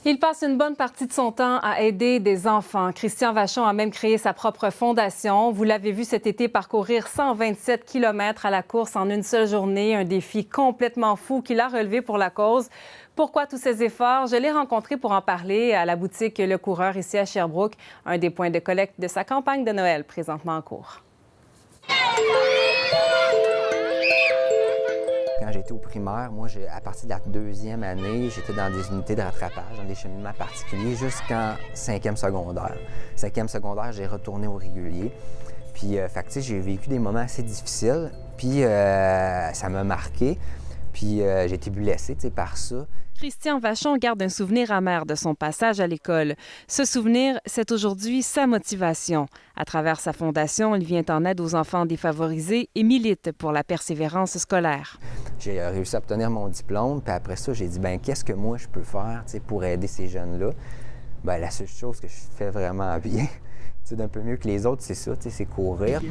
Il passe une bonne partie de son temps à aider des enfants. Christian Vachon a même créé sa propre fondation. Vous l'avez vu cet été parcourir 127 km à la course en une seule journée, un défi complètement fou qu'il a relevé pour la cause. Pourquoi tous ces efforts? Je l'ai rencontré pour en parler à la boutique Le Coureur ici à Sherbrooke, un des points de collecte de sa campagne de Noël présentement en cours. Quand j'étais au primaire, moi, à partir de la deuxième année, j'étais dans des unités de rattrapage, dans des cheminements particuliers, jusqu'en cinquième secondaire. Cinquième secondaire, j'ai retourné au régulier. Puis, fait que, j'ai vécu des moments assez difficiles, puis ça m'a marqué. Puis, j'ai été blessé, par ça. Christian Vachon garde un souvenir amer de son passage à l'école. Ce souvenir, c'est aujourd'hui sa motivation. À travers sa fondation, il vient en aide aux enfants défavorisés et milite pour la persévérance scolaire. J'ai réussi à obtenir mon diplôme, puis après ça, j'ai dit, bien, qu'est-ce que moi je peux faire pour aider ces jeunes-là? Bien, la seule chose que je fais vraiment bien, d'un peu mieux que les autres, c'est ça, c'est courir.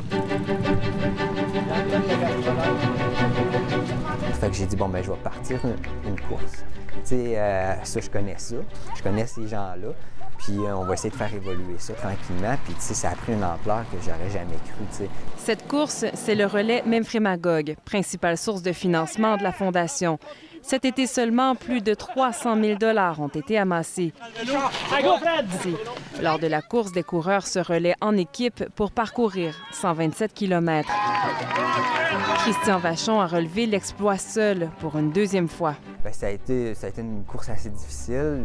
Fait que j'ai dit, bon, ben je vais partir une course. Ça, je connais ça. Je connais ces gens-là. Puis on va essayer de faire évoluer ça tranquillement. Puis ça a pris une ampleur que j'aurais jamais cru. Cette course, c'est le relais Memphremagog, principale source de financement de la Fondation. Cet été seulement, plus de 300 000 $ ont été amassés. Lors de la course, des coureurs se relaient en équipe pour parcourir 127 km. Christian Vachon a relevé l'exploit seul pour une deuxième fois. Bien, ça a été une course assez difficile.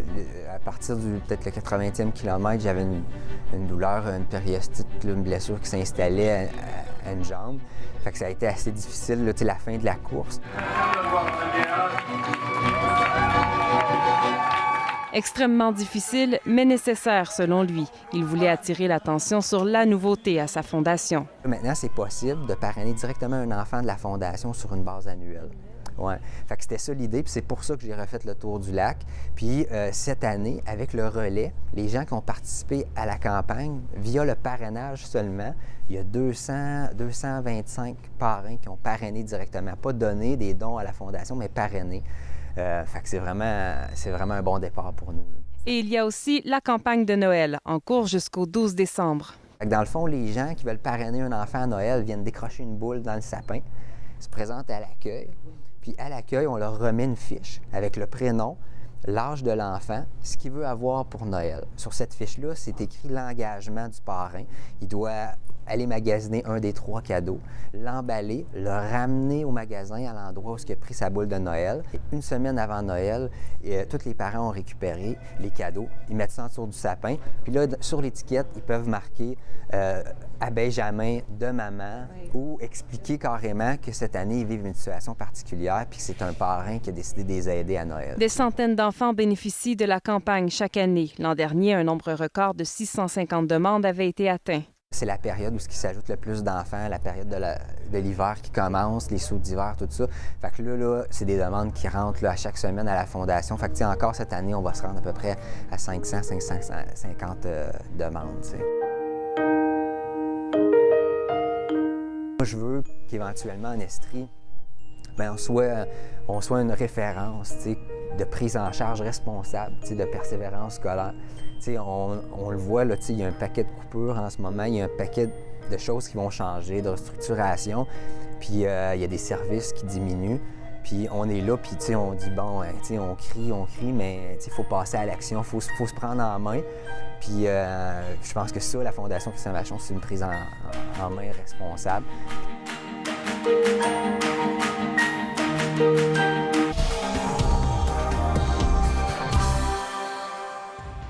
À partir du peut-être le 80e kilomètre, j'avais une douleur, une périostite, une blessure qui s'installait à une jambe. Fait que ça a été assez difficile, là, la fin de la course. Extrêmement difficile, mais nécessaire selon lui. Il voulait attirer l'attention sur la nouveauté à sa fondation. Maintenant, c'est possible de parrainer directement un enfant de la fondation sur une base annuelle. Ouais. Fait que c'était ça l'idée, puis c'est pour ça que j'ai refait le tour du lac. Puis cette année, avec le relais, les gens qui ont participé à la campagne, via le parrainage seulement, il y a 225 parrains qui ont parrainé directement. Pas donné des dons à la Fondation, mais parrainé. Fait que c'est vraiment un bon départ pour nous. Et il y a aussi la campagne de Noël, en cours jusqu'au 12 décembre. Fait que dans le fond, les gens qui veulent parrainer un enfant à Noël viennent décrocher une boule dans le sapin, se présentent à l'accueil. Puis à l'accueil, on leur remet une fiche avec le prénom, l'âge de l'enfant, ce qu'il veut avoir pour Noël. Sur cette fiche-là, c'est écrit l'engagement du parrain. Il doit aller magasiner un des 3 cadeaux, l'emballer, le ramener au magasin à l'endroit où il a pris sa boule de Noël. Et une semaine avant Noël, tous les parents ont récupéré les cadeaux. Ils mettent ça en dessous du sapin. Puis là, sur l'étiquette, ils peuvent marquer à Benjamin de maman ou expliquer carrément que cette année, ils vivent une situation particulière puis que c'est un parrain qui a décidé de les aider à Noël. Des centaines d'enfants bénéficient de la campagne chaque année. L'an dernier, un nombre record de 650 demandes avait été atteint. C'est la période où il s'ajoute le plus d'enfants, la période de l'hiver qui commence, les sauts d'hiver, tout ça. Fait que là c'est des demandes qui rentrent là, à chaque semaine à la Fondation. Fait que encore cette année, on va se rendre à peu près à 550 demandes. T'sais. Moi, je veux qu'éventuellement en Estrie, bien, on soit une référence de prise en charge responsable, de persévérance scolaire. On le voit, là, il y a un paquet de coupures en ce moment, il y a un paquet de choses qui vont changer, de restructuration, puis il y a des services qui diminuent, puis on est là, puis on dit, bon, on crie, mais il faut passer à l'action, il faut se prendre en main. Puis je pense que ça, la Fondation Christian Vachon, c'est une prise en main responsable.